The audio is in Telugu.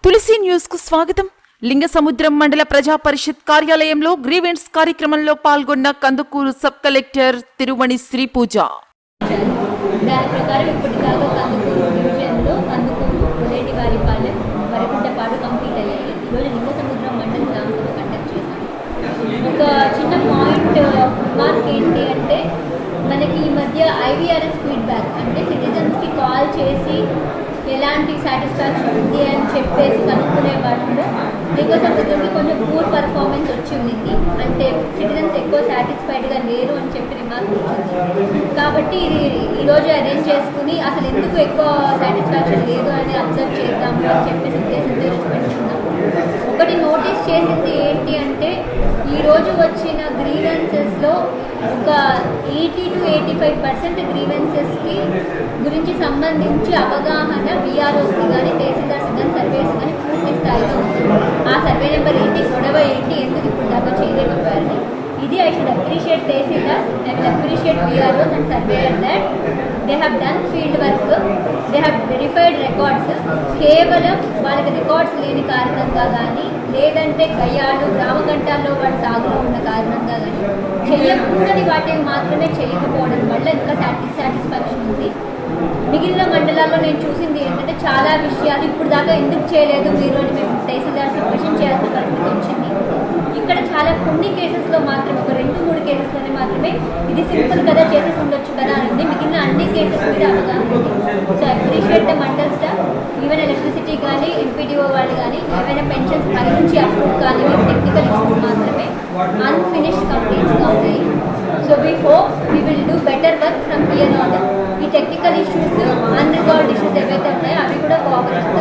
తులసి న్యూస్ కు స్వాగతం. లింగసముద్రం మండల ప్రజా పరిషత్ కార్యాలయంలో గ్రీవెన్స్ కార్యక్రమంలో పాల్గొన్న కందుకూరు సబ్ కలెక్టర్ తిరుమణి శ్రీ పూజ. దాని ప్రకారం ఇప్పటిదాకా కందుకూరు డివిజన్లో కందుకూరు లేటివారిపాలెం వరకుంటపాడు కంప్లీట్ అయ్యాయి. ఈరోజు లింగసముద్రం మండల గ్రామసభ కండక్ట్ చేశాను. ఒక చిన్న పాయింట్ మార్క్ ఏంటి అంటే, మనకి ఈ మధ్య ఐవీఆర్ఎస్ ఫీడ్బ్యాక్ అంటే సిటిజన్స్కి కాల్ చేసి ఎలాంటి సాటిస్ఫాక్షన్ ఉంది అని చెప్పేసి కనుక్కునే వాటిలో లింగసముద్రంలో కొంచెం పూర్ పర్ఫార్మెన్స్ వచ్చి ఉంది. అంటే సిటిజన్స్ ఎక్కువ సాటిస్ఫైడ్గా లేరు అని చెప్పి రిమార్క్ వచ్చింది. కాబట్టి ఇది ఈరోజు అరేంజ్ చేసుకుని అసలు ఎందుకు ఎక్కువ సాటిస్ఫాక్షన్ లేదు అని అబ్జర్వ్ చేద్దాము అని చెప్పేసి ఉద్దేశంతో ఈరోజు పెట్టుకున్నాం. ఒకటి నోటీస్ చేసింది ఏంటి అంటే, ఈరోజు వచ్చిన గ్రీవెన్సెస్లో ఒక 80 to 85% గ్రీవెన్సెస్కి గురించి సంబంధించి అవగాహన విఆర్ఓస్కి కానీ తహసీల్దార్స్ కానీ సర్వేస్ కానీ పూర్తి స్థాయిలో ఉంది. ఆ సర్వే నెంబర్ ఏంటి, గొడవ ఏంటి, ఎందుకు ఇప్పుడు దాకా చేయలేకపోయారని. ఇది I should appreciate tahsildar, I will appreciate VROs and surveyor that they have done field work, they have verified records. కేవలం వాళ్ళకి రికార్డ్స్ లేని కారణంగా కానీ, లేదంటే గయ్యాలు గ్రామగంటాల్లో వాళ్ళ సాగులో ఉన్న కారణంగా కానీ, చేయకూడని వాటిని మాత్రమే చేయకపోవడం వల్ల ఇంకా సాటిస్ఫాక్షన్ ఉంది. మిగిలిన మండలాల్లో నేను చూసింది ఏంటంటే, చాలా విషయాలు ఇప్పుడు దాకా ఎందుకు చేయలేదు మీరు అని మేము తహసీల్దార్స్ క్వశ్చన్ చేయాల్సిన పరిస్థితి వచ్చింది. ఇక్కడ చాలా కొన్ని కేసెస్లో మాత్రమే, ఒక 2-3 కేసెస్లోనే మాత్రమే ఇది సింపుల్ కదా, చేసేసి ఉండొచ్చు కదా అని ఉంది. మిగిలిన అన్ని కేసెస్ మీద అవగాహన ఉంది. So appreciate the mandal staff, even electricity కానీ ఎంపీడీఓ వాళ్ళు కానీ ఏమైనా పెన్షన్స్ పై నుంచి అప్రూవ్ కానీ టెక్నికల్ ఇష్యూస్ మాత్రమే అన్ఫినిష్డ్ కంప్లీట్స్గా ఉన్నాయి. So we hope we will do better work from here on. ఈ టెక్నికల్ ఇష్యూస్, అన్రిజాల్వ్డ్ ఇష్యూస్ ఏవైతే ఉన్నాయో అవి కూడా కోఆపరేషన్